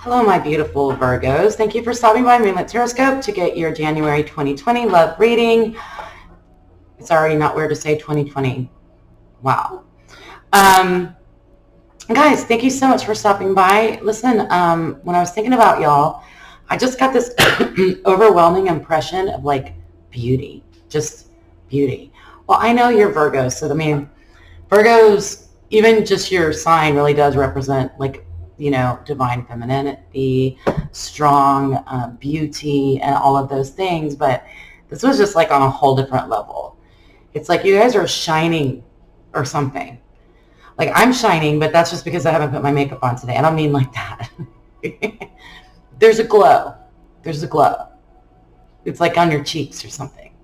Hello, my beautiful Virgos. Thank you for stopping by Moonlit Teroscope to get your January 2020 love reading. It's already not weird to say 2020. Wow. Guys, thank you so much for stopping by. Listen, when I was thinking about y'all, I just got this overwhelming impression of like beauty, just beauty. Well, I know you're Virgos, so I mean, Virgos, even just your sign really does represent like, divine femininity, strong beauty, and all of those things. But this was just like on a whole different level. It's like you guys are shining or something. Like I'm shining, but that's just because I haven't put my makeup on today. I don't mean like that. There's a glow. There's a glow. It's like on your cheeks or something.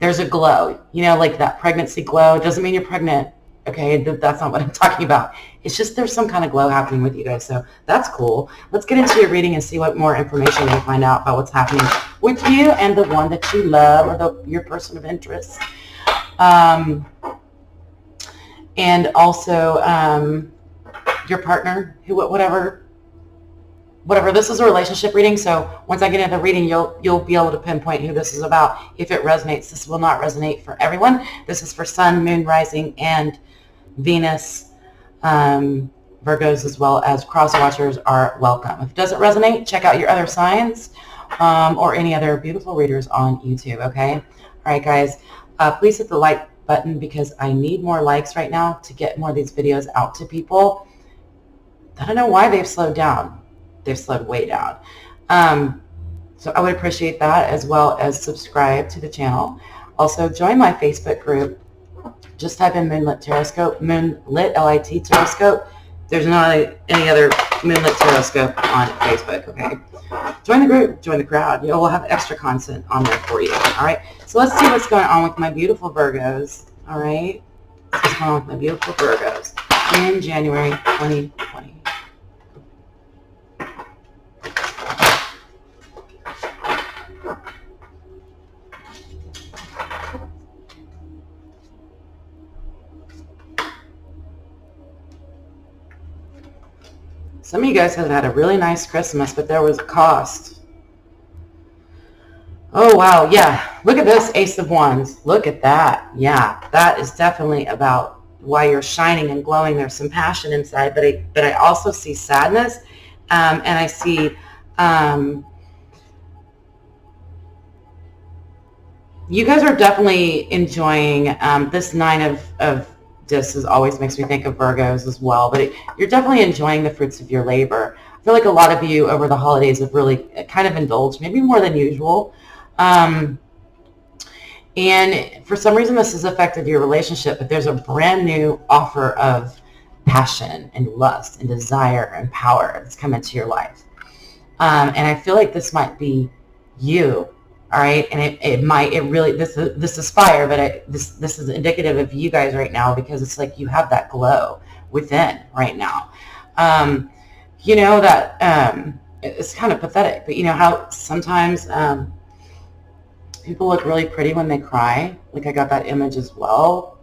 There's a glow, like that pregnancy glow. It doesn't mean you're pregnant. Okay, that's not what I'm talking about. It's just there's some kind of glow happening with you guys, so that's cool. Let's get into your reading and see what more information we can find out about what's happening with you and the one that you love or your person of interest. And also your partner, whatever. This is a relationship reading, so once I get into the reading, you'll be able to pinpoint who this is about. If it resonates, this will not resonate for everyone. This is for Sun, Moon, Rising, and Venus. Virgos as well as cross watchers are welcome. If it doesn't resonate, check out your other signs or any other beautiful readers on YouTube, okay? All right, guys, please hit the like button because I need more likes right now to get more of these videos out to people. I don't know why they've slowed down. They've slowed way down. So I would appreciate that, as well as subscribe to the channel. Also, join my Facebook group. Just type in Moonlit Teroscope, Moonlit, L-I-T, Teroscope. There's not any other Moonlit Teroscope on Facebook, okay? Join the group, join the crowd. We'll have extra content on there for you, all right? So let's see what's going on with my beautiful Virgos, all right? What's going on with my beautiful Virgos in January 2020. Some of you guys have had a really nice Christmas, but there was a cost. Oh, wow. Yeah. Look at this Ace of Wands. Look at that. Yeah. That is definitely about why you're shining and glowing. There's some passion inside, but I also see sadness. And I see you guys are definitely enjoying this Nine of Discs always makes me think of Virgos as well, but you're definitely enjoying the fruits of your labor. I feel like a lot of you over the holidays have really kind of indulged, maybe more than usual. And for some reason this has affected your relationship, but there's a brand new offer of passion and lust and desire and power that's come into your life. And I feel like this might be you. All right, and this is fire, but this is indicative of you guys right now, because it's like you have that glow within right now. It's kind of pathetic, but you know how sometimes people look really pretty when they cry. Like I got that image as well,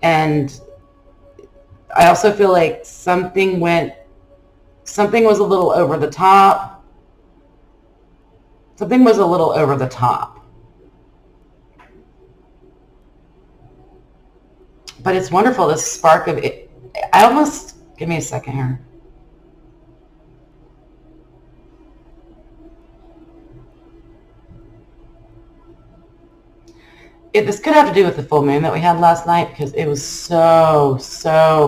and I also feel like something was a little over the top. Something was a little over the top. But it's wonderful, this spark of it. Give me a second here. This could have to do with the full moon that we had last night, because it was so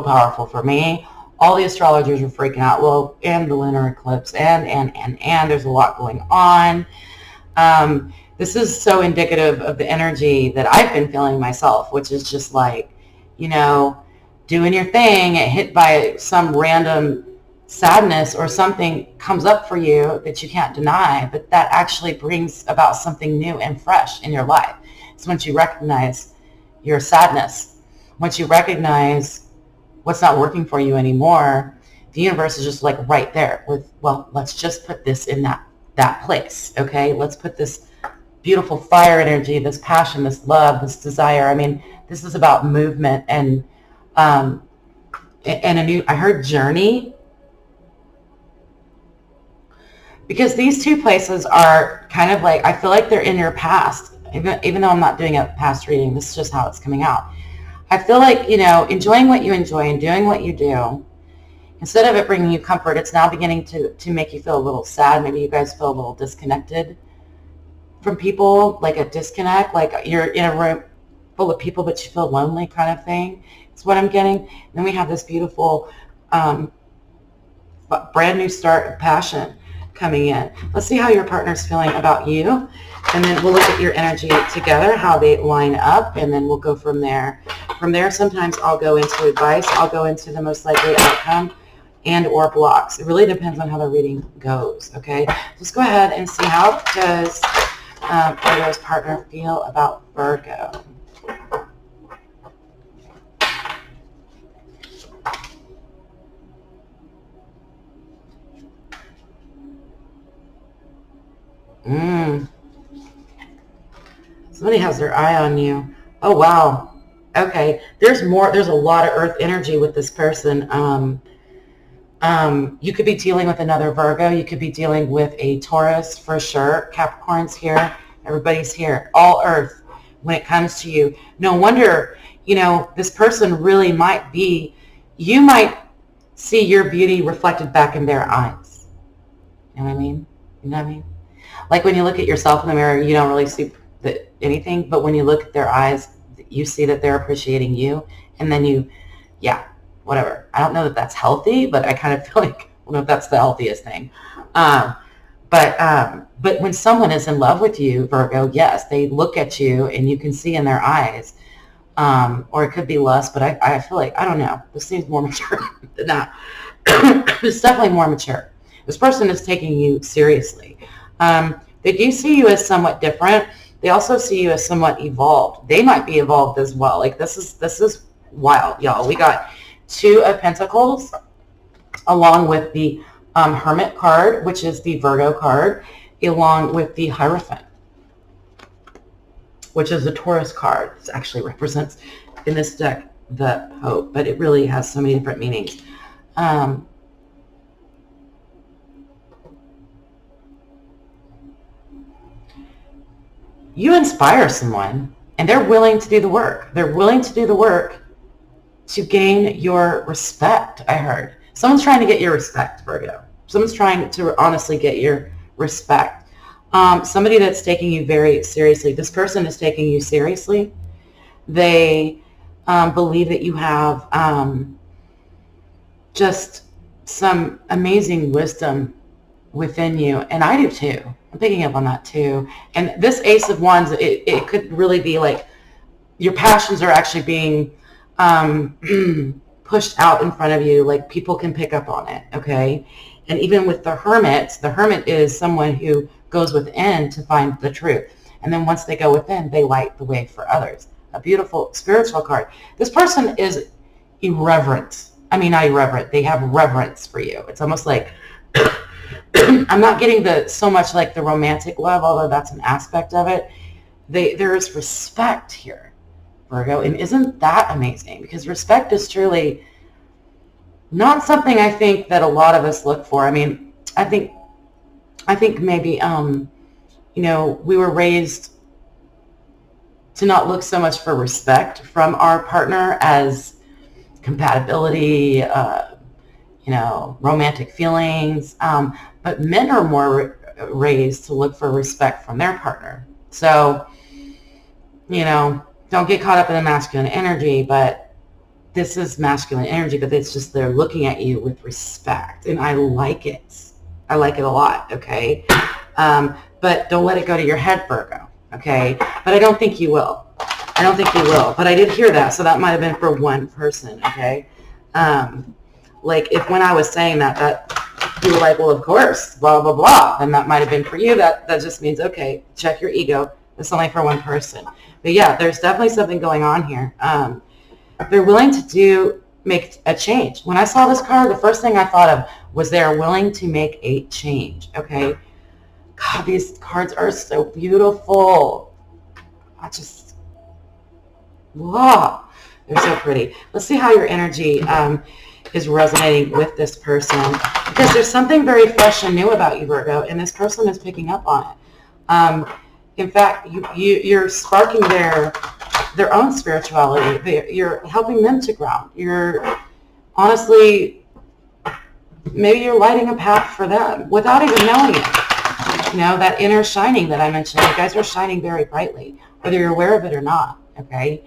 powerful for me. All the astrologers were freaking out. Well, and the lunar eclipse, and there's a lot going on. This is so indicative of the energy that I've been feeling myself, which is just like, doing your thing, hit by some random sadness or something comes up for you that you can't deny, but that actually brings about something new and fresh in your life. It's once you recognize your sadness, once you recognize what's not working for you anymore, the universe is just like right there with, well, let's just put this in that place, okay? Let's put this beautiful fire energy, this passion, this love, this desire. I mean, this is about movement and a new, I heard journey, Because these two places are kind of like, I feel like they're in your past. Even though I'm not doing a past reading, this is just how it's coming out. I feel like, enjoying what you enjoy and doing what you do, instead of it bringing you comfort, it's now beginning to make you feel a little sad. Maybe you guys feel a little disconnected from people, like a disconnect, like you're in a room full of people, but you feel lonely kind of thing. It's what I'm getting. And then we have this beautiful brand new start of passion coming in. Let's see how your partner's feeling about you. And then we'll look at your energy together, how they line up, and then we'll go from there. From there, sometimes I'll go into advice. I'll go into the most likely outcome and or blocks. It really depends on how the reading goes, okay? Let's go ahead and see how does Virgo's partner feel about Virgo. Somebody has their eye on you. Oh, wow. Okay. There's a lot of earth energy with this person. You could be dealing with another Virgo. You could be dealing with a Taurus for sure. Capricorn's here. Everybody's here. All earth when it comes to you. No wonder, this person really might be, you might see your beauty reflected back in their eyes. You know what I mean? You know what I mean? Like when you look at yourself in the mirror, you don't really see anything, but when you look at their eyes, you see that they're appreciating you, and then whatever. I don't know that that's healthy, but I kind of feel like, I don't know if that's the healthiest thing. But when someone is in love with you, Virgo, yes, they look at you and you can see in their eyes, or it could be lust, but I feel like, I don't know, this seems more mature than that. It's definitely more mature. This person is taking you seriously. They do see you as somewhat different. They also see you as somewhat evolved. They might be evolved as well. Like this is wild, y'all. We got Two of Pentacles along with the Hermit card, which is the Virgo card, along with the Hierophant, which is the Taurus card. This actually represents in this deck the Pope, but it really has so many different meanings. You inspire someone, and they're willing to do the work. They're willing to do the work to gain your respect, I heard. Someone's trying to get your respect, Virgo. Someone's trying to honestly get your respect. Somebody that's taking you very seriously. This person is taking you seriously. They believe that you have just some amazing wisdom within you, and I do too. I'm picking up on that too. And this Ace of Wands, it could really be like your passions are actually being pushed out in front of you, like people can pick up on it, okay? And even with the Hermit is someone who goes within to find the truth. And then once they go within, they light the way for others. A beautiful spiritual card. This person is irreverent. I mean, not irreverent. They have reverence for you. It's almost like, I'm not getting so much like the romantic love, although that's an aspect of it. There is respect here, Virgo, and isn't that amazing? Because respect is truly not something I think that a lot of us look for. I mean, I think maybe we were raised to not look so much for respect from our partner as compatibility, romantic feelings. But men are more raised to look for respect from their partner. So, don't get caught up in the masculine energy, but this is masculine energy, but it's just they're looking at you with respect. And I like it. I like it a lot, okay? But don't let it go to your head, Virgo, okay? But I don't think you will. But I did hear that, so that might have been for one person, okay? Like if when I was saying that you were like, well, of course, blah, blah, blah, and that might have been for you. That just means, okay, check your ego. It's only for one person. But yeah, there's definitely something going on here. They're willing to make a change. When I saw this card, the first thing I thought of was they're willing to make a change, okay? God, these cards are so beautiful. Wow, they're so pretty. Let's see how your energy is resonating with this person, because there's something very fresh and new about you, Virgo, and this person is picking up on it. In fact, you're sparking their own spirituality. You're helping them to ground. You're honestly, maybe you're lighting a path for them without even knowing it. You know, that inner shining that I mentioned, you guys are shining very brightly, whether you're aware of it or not, okay?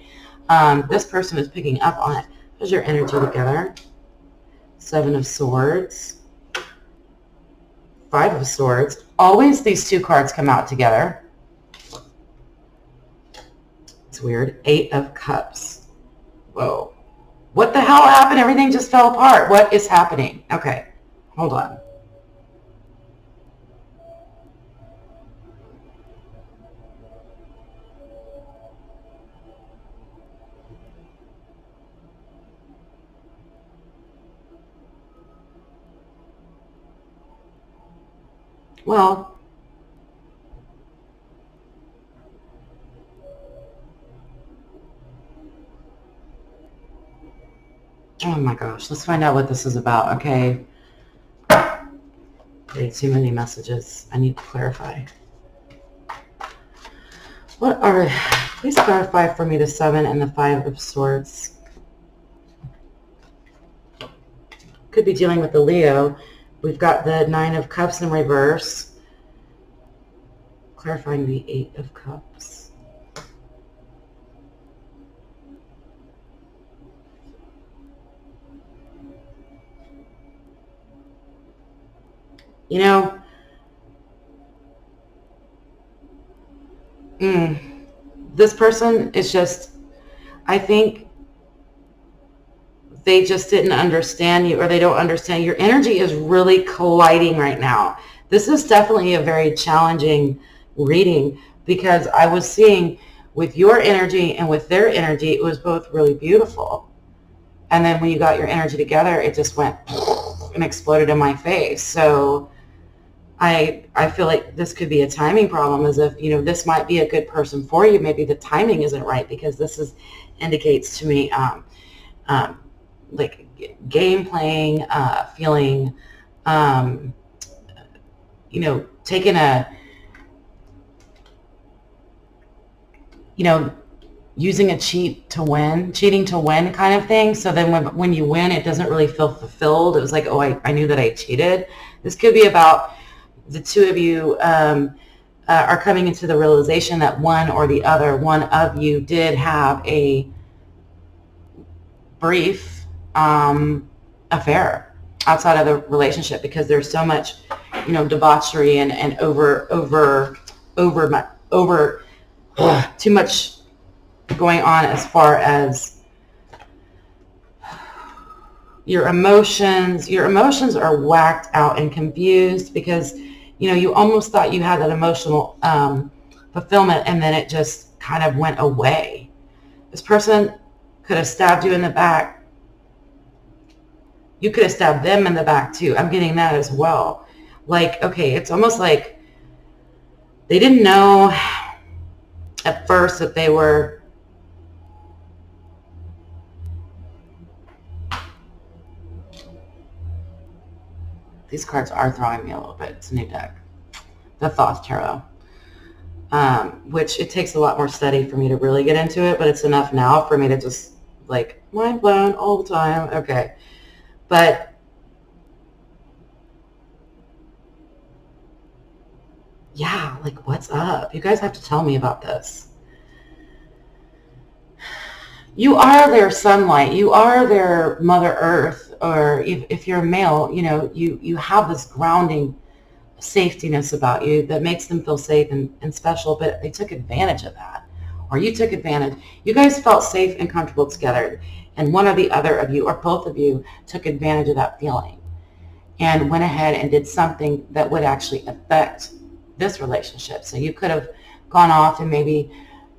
This person is picking up on it. There's your energy together. 7 of Swords. 5 of Swords. Always these two cards come out together. It's weird. 8 of Cups. Whoa. What the hell happened? Everything just fell apart. What is happening? Okay. Hold on. Well, oh my gosh, let's find out what this is about, okay? Okay, too many messages. I need to clarify. What are, please clarify for me the 7 and the 5 of Swords. Could be dealing with the Leo. We've got the 9 of Cups in reverse. Clarifying the 8 of Cups. You know, this person is just, I think they just didn't understand you, or they don't understand. Your energy is really colliding right now. This is definitely a very challenging reading, because I was seeing with your energy and with their energy, it was both really beautiful. And then when you got your energy together, it just went and exploded in my face. So I feel like this could be a timing problem, as if, you know, this might be a good person for you. Maybe the timing isn't right, because this is indicates to me like game playing, feeling, you know, taking a, you know, using a cheating to win kind of thing. So then when you win, it doesn't really feel fulfilled. It was like, oh, I knew that I cheated. This could be about the two of you are coming into the realization that one of you did have a brief affair outside of the relationship, because there's so much, you know, debauchery and over too much going on as far as your emotions. Your emotions are whacked out and confused, because, you know, you almost thought you had that emotional fulfillment, and then it just kind of went away. This person could have stabbed you in the back. You could have stabbed them in the back too. I'm getting that as well. Like, okay, it's almost like they didn't know at first that they were, these cards are throwing me a little bit. It's a new deck. The Thoth Tarot. Which it takes a lot more study for me to really get into it, but it's enough now for me to just, like, mind blown all the time. Okay. But yeah, like, what's up? You guys have to tell me about this. You are their sunlight. You are their Mother Earth, or if you're a male, you know, you have this grounding safetiness about you that makes them feel safe and special, but they took advantage of that. Or you took advantage. You guys felt safe and comfortable together, and one or the other of you, or both of you, took advantage of that feeling and went ahead and did something that would actually affect this relationship. So you could have gone off and maybe,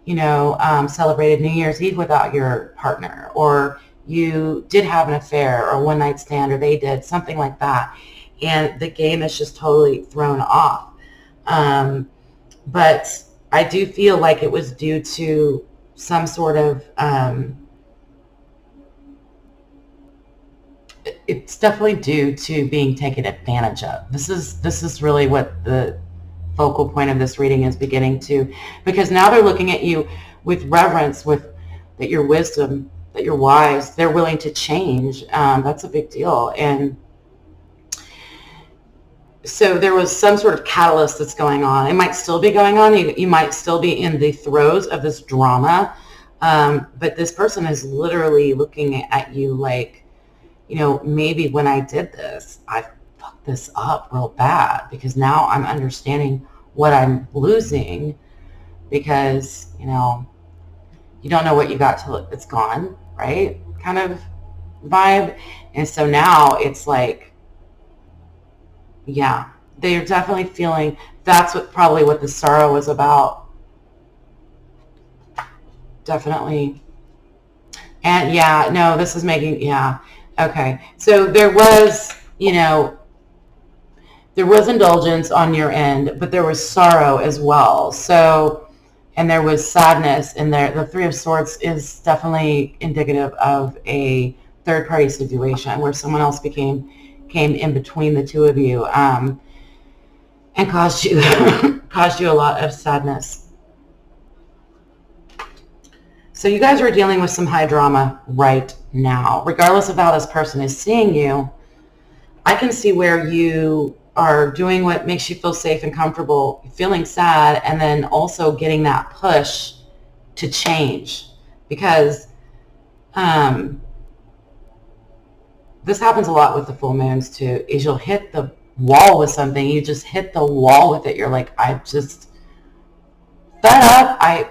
you know, celebrated New Year's Eve without your partner, or you did have an affair or one night stand, or they did something like that, and the game is just totally thrown off. But I do feel like it was due to some sort of it's definitely due to being taken advantage of. This is really what the focal point of this reading is beginning to, because now they're looking at you with reverence, with that you're wisdom, that you're wise. They're willing to change. That's a big deal. And so there was some sort of catalyst that's going on. It might still be going on. You might still be in the throes of this drama. But this person is literally looking at you like, maybe when I did this, I fucked this up real bad, because now I'm understanding what I'm losing, because, you don't know what you got till it's gone, right? Kind of vibe. And so now it's like, yeah, they're definitely feeling that's probably what the sorrow was about. Definitely. And yeah, no, this is making, yeah. Okay. So there was indulgence on your end, but there was sorrow as well. So, and there was sadness in there. The Three of Swords is definitely indicative of a third-party situation where someone else came in between the two of you, and caused you caused you a lot of sadness. So you guys are dealing with some high drama right now. Regardless of how this person is seeing you, I can see where you are doing what makes you feel safe and comfortable, feeling sad, and then also getting that push to change. Because this happens a lot with the full moons too, is you'll hit the wall with something. You just hit the wall with it. You're like, I just fed up. I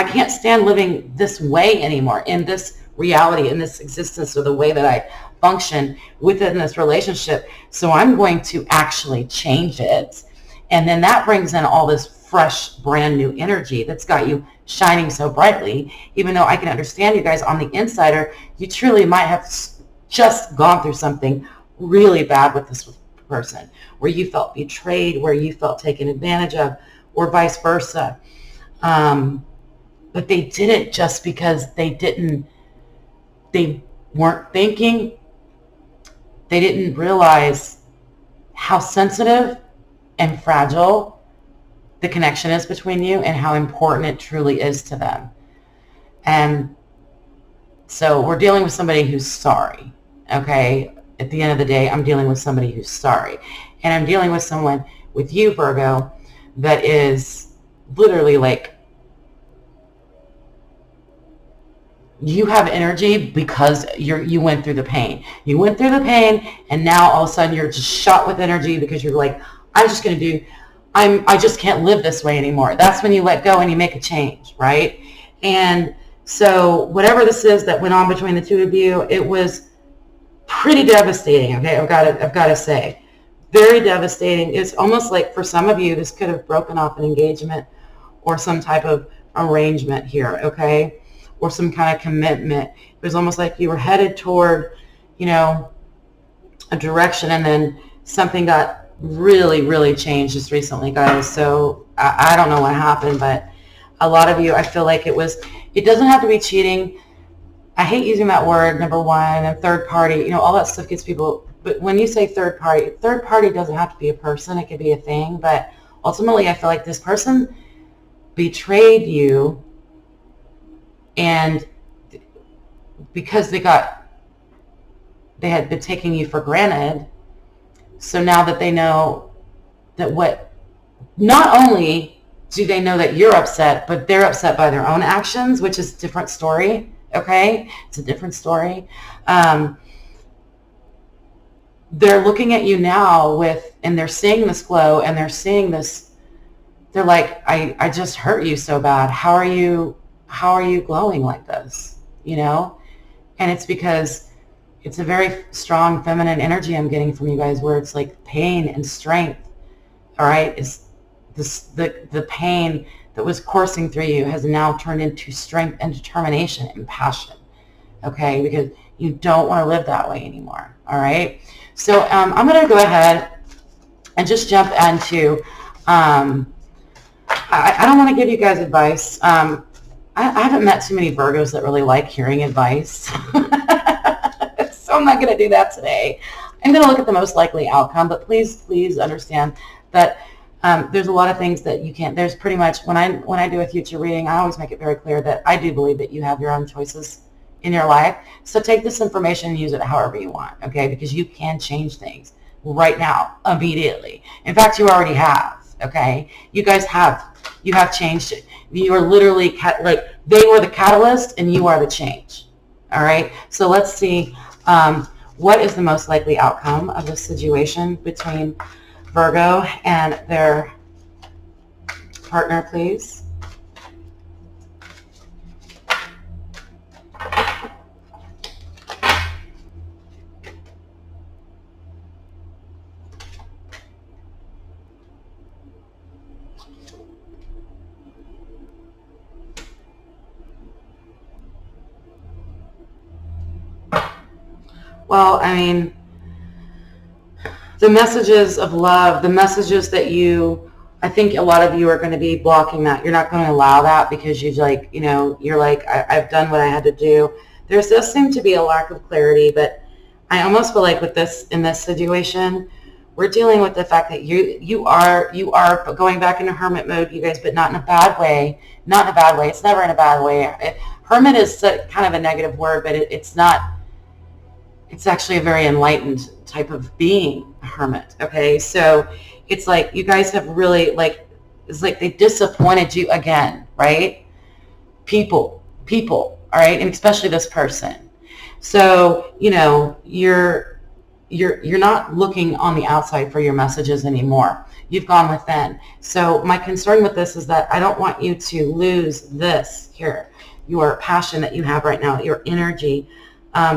can't stand living this way anymore, in this reality, in this existence, or the way that I function within this relationship. So I'm going to actually change it. And then that brings in all this fresh, brand new energy that's got you shining so brightly. Even though I can understand you guys on the insider, you truly might have just gone through something really bad with this person, where you felt betrayed, where you felt taken advantage of, or vice versa. But they did it just because they weren't thinking. They didn't realize how sensitive and fragile the connection is between you, and how important it truly is to them. And so we're dealing with somebody who's sorry, okay? At the end of the day, I'm dealing with somebody who's sorry. And I'm dealing with someone, with you, Virgo, that is literally like, you have energy because you went through the pain. You went through the pain, and now all of a sudden you're just shot with energy, because you're like, I just can't live this way anymore. That's when you let go and you make a change, right? And so whatever this is that went on between the two of you, it was pretty devastating, okay? I've got to say, very devastating. It's almost like for some of you, this could have broken off an engagement or some type of arrangement here, okay? Or some kind of commitment. It was almost like you were headed toward, a direction, and then something got really, really changed just recently, guys. So I don't know what happened, but a lot of you, I feel like it doesn't have to be cheating. I hate using that word, number one, and third party, all that stuff gets people, but when you say third party doesn't have to be a person, it could be a thing, but ultimately I feel like this person betrayed you, and because they had been taking you for granted, so now that they know that not only do they know that you're upset, but they're upset by their own actions, which is a different story, okay? It's a different story. They're looking at you now and they're seeing this glow, and they're seeing this, they're like, I just hurt you so bad. How are you glowing like this? And it's because it's a very strong feminine energy I'm getting from you guys, where it's like pain and strength. All right, is the pain that was coursing through you has now turned into strength and determination and passion. Okay, because you don't want to live that way anymore. All right, so I'm going to go ahead and just jump into. I don't want to give you guys advice. I haven't met too many Virgos that really like hearing advice. So I'm not going to do that today. I'm going to look at the most likely outcome, but please understand that there's a lot of things that you can't. There's pretty much, when I do a future reading, I always make it very clear that I do believe that you have your own choices in your life. So take this information and use it however you want, okay? Because you can change things right now, immediately. In fact, you already have, okay? You have changed it. You are literally, like, they were the catalyst and you are the change, all right? So let's see, what is the most likely outcome of this situation between Virgo and their partner, please? Well, I mean, the messages of love, the messages that I think a lot of you are going to be blocking that. You're not going to allow that because you're like, I've done what I had to do. There does seem to be a lack of clarity, but I almost feel like in this situation, we're dealing with the fact that you are going back into hermit mode, you guys, but not in a bad way. Not in a bad way. It's never in a bad way. Hermit is kind of a negative word, but it's not. It's actually a very enlightened type of being, a hermit, okay? So it's like you guys have really, it's like they disappointed you again, right? People, all right? And especially this person. So, you're not looking on the outside for your messages anymore. You've gone within. So my concern with this is that I don't want you to lose this here, your passion that you have right now, your energy,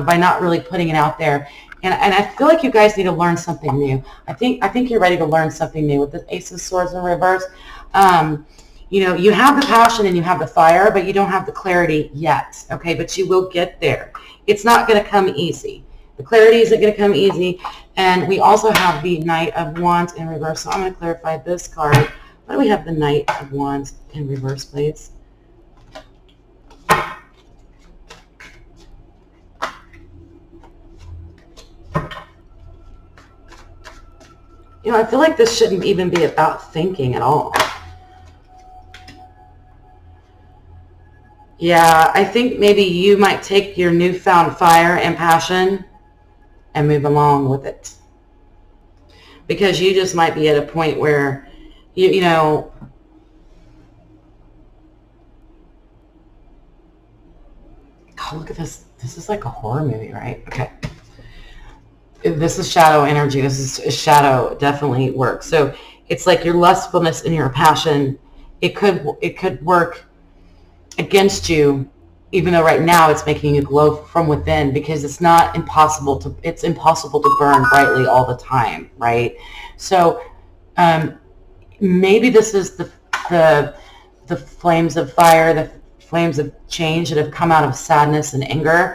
by not really putting it out there. And I feel like you guys need to learn something new. I think you're ready to learn something new with the Ace of Swords in reverse. You have the passion and you have the fire, but you don't have the clarity yet, okay? But you will get there. It's not going to come easy. The clarity isn't going to come easy. And we also have the Knight of Wands in reverse. So I'm going to clarify this card. Why do we have the Knight of Wands in reverse, please? I feel like this shouldn't even be about thinking at all. Yeah, I think maybe you might take your newfound fire and passion and move along with it. Because you just might be at a point where, oh, look at this. This is like a horror movie, right? Okay. This is shadow energy. This is shadow definitely works. So it's like your lustfulness and your passion. It could work against you, even though right now it's making you glow from within, because it's impossible to burn brightly all the time, right? So maybe this is the flames of fire, the flames of change that have come out of sadness and anger.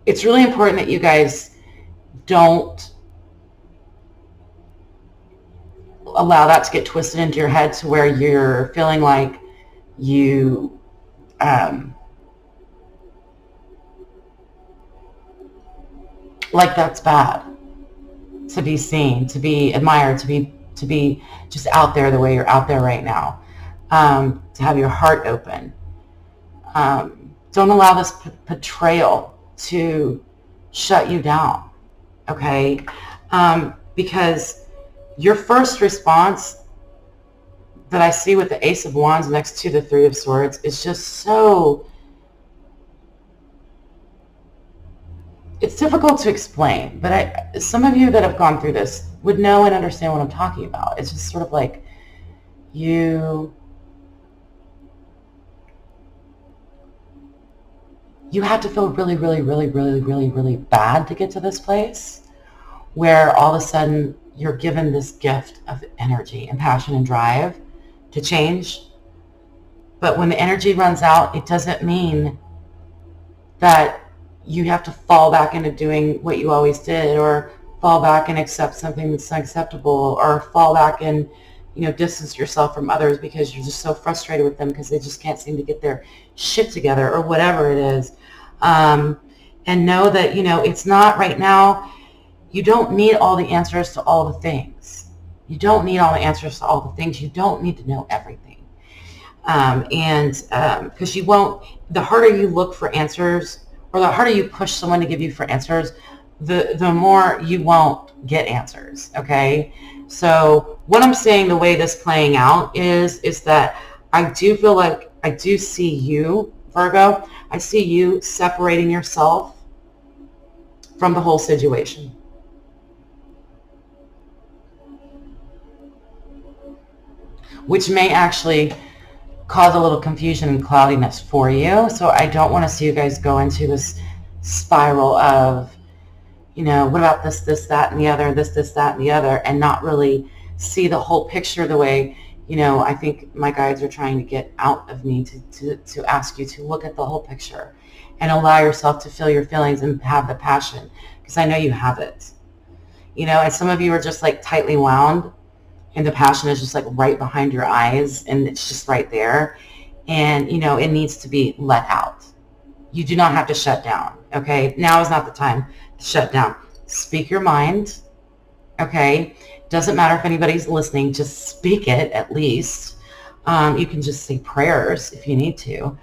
It's really important that you guys don't allow that to get twisted into your head to where you're feeling like like that's bad to be seen, to be admired, to be just out there the way you're out there right now, to have your heart open. Don't allow this betrayal to shut you down, okay? Because your first response that I see with the Ace of Wands next to the Three of Swords is just so, it's difficult to explain, but some of you that have gone through this would know and understand what I'm talking about. It's just sort of like you have to feel really, really, really, really, really, really bad to get to this place where all of a sudden you're given this gift of energy and passion and drive to change. But when the energy runs out, it doesn't mean that you have to fall back into doing what you always did, or fall back and accept something that's unacceptable, or fall back and distance yourself from others because you're just so frustrated with them because they just can't seem to get their shit together, or whatever it is. And know that, it's not right now. You don't need all the answers to all the things. You don't need all the answers to all the things. You don't need to know everything. Because you won't, the harder you look for answers, or the harder you push someone to give you for answers, the more you won't get answers, okay? So what I'm saying, the way this playing out is that I do feel like I do see you, Virgo. I see you separating yourself from the whole situation. Which may actually cause a little confusion and cloudiness for you. So I don't want to see you guys go into this spiral of, what about this, that, and the other, this, that, and the other, and not really see the whole picture the way, I think my guides are trying to get out of me to ask you to look at the whole picture and allow yourself to feel your feelings and have the passion, because I know you have it. And some of you are just like tightly wound, and the passion is just like right behind your eyes, and it's just right there. And, it needs to be let out. You do not have to shut down, okay? Now is not the time to shut down. Speak your mind, okay? Doesn't matter if anybody's listening, just speak it at least. You can just say prayers if you need to.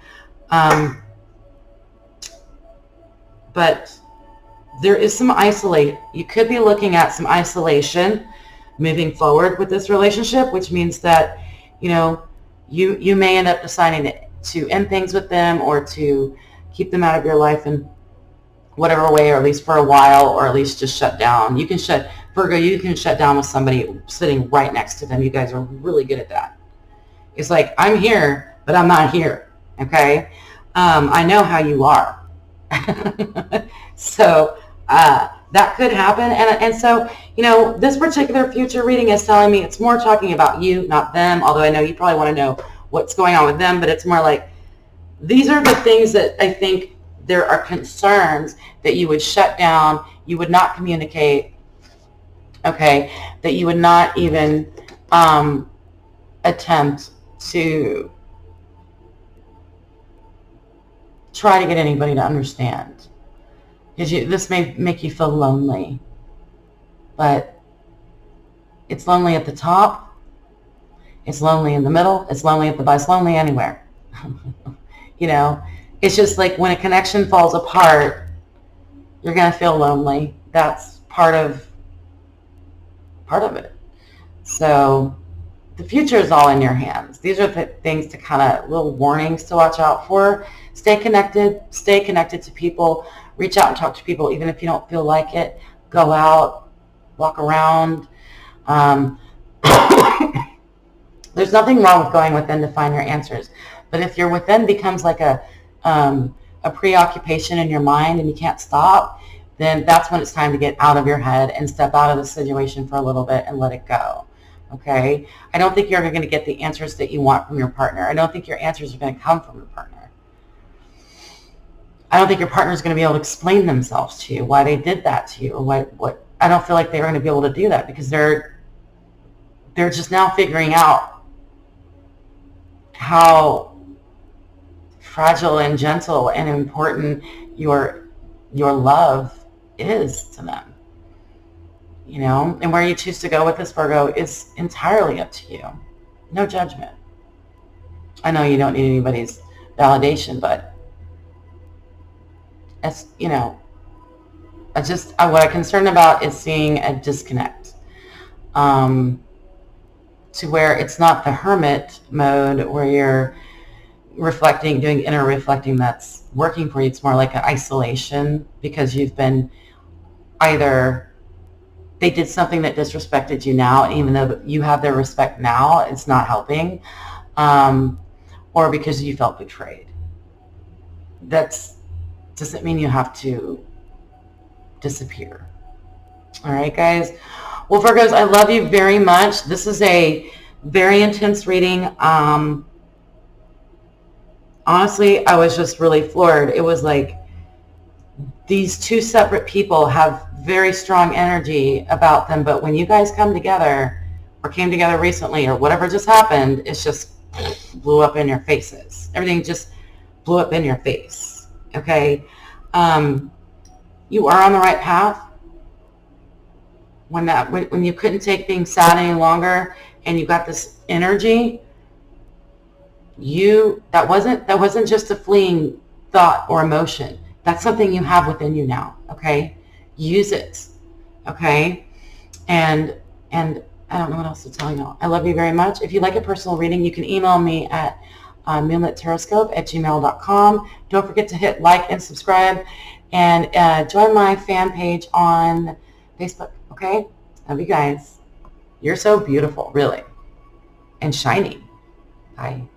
But there is some isolate. You could be looking at some isolation moving forward with this relationship, which means that, you may end up deciding to end things with them, or to keep them out of your life in whatever way, or at least for a while, or at least just shut down. Virgo, you can shut down with somebody sitting right next to them. You guys are really good at that. It's like, I'm here, but I'm not here, okay? I know how you are. So that could happen. And so, this particular future reading is telling me it's more talking about you, not them, although I know you probably want to know what's going on with them, but it's more like, these are the things that I think there are concerns that you would shut down, you would not communicate, okay, that you would not even attempt to try to get anybody to understand. Because this may make you feel lonely, but it's lonely at the top, it's lonely in the middle, it's lonely at the bottom, it's lonely anywhere. It's just like when a connection falls apart, you're going to feel lonely. That's part of it. So the future is all in your hands. These are the things to kind of, little warnings to watch out for. Stay connected to people. Reach out and talk to people, even if you don't feel like it. Go out, walk around. There's nothing wrong with going within to find your answers. But if your within becomes like a preoccupation in your mind and you can't stop, then that's when it's time to get out of your head and step out of the situation for a little bit and let it go. Okay? I don't think you're ever going to get the answers that you want from your partner. I don't think your answers are going to come from your partner. I don't think your partner is going to be able to explain themselves to you, why they did that to you, or what. I don't feel like they're going to be able to do that, because they're just now figuring out how fragile and gentle and important your love is to them. And where you choose to go with this, Virgo, is entirely up to you. No judgment. I know you don't need anybody's validation, but it's, what I'm concerned about is seeing a disconnect, to where it's not the hermit mode where you're reflecting, doing inner reflecting that's working for you. It's more like an isolation, because you've been, either they did something that disrespected you now, and even though you have their respect now, it's not helping, or because you felt betrayed. That doesn't mean you have to disappear. All right, guys. Well, Virgos, I love you very much. This is a very intense reading. Honestly, I was just really floored. It was like these two separate people have very strong energy about them, but when you guys come together, or came together recently, or whatever just happened, it's just blew up in your faces. Everything just blew up in your face. Okay? you are on the right path. When you couldn't take being sad any longer and you got this energy, that wasn't just a fleeing thought or emotion. That's something you have within you now. Okay, use it. Okay, and I don't know what else to tell you. I love you very much. If you like a personal reading, you can email me at moonlittaroscope@gmail.com. Don't forget to hit like and subscribe, and join my fan page on Facebook. Okay, love you guys. You're so beautiful, really, and shiny. Bye.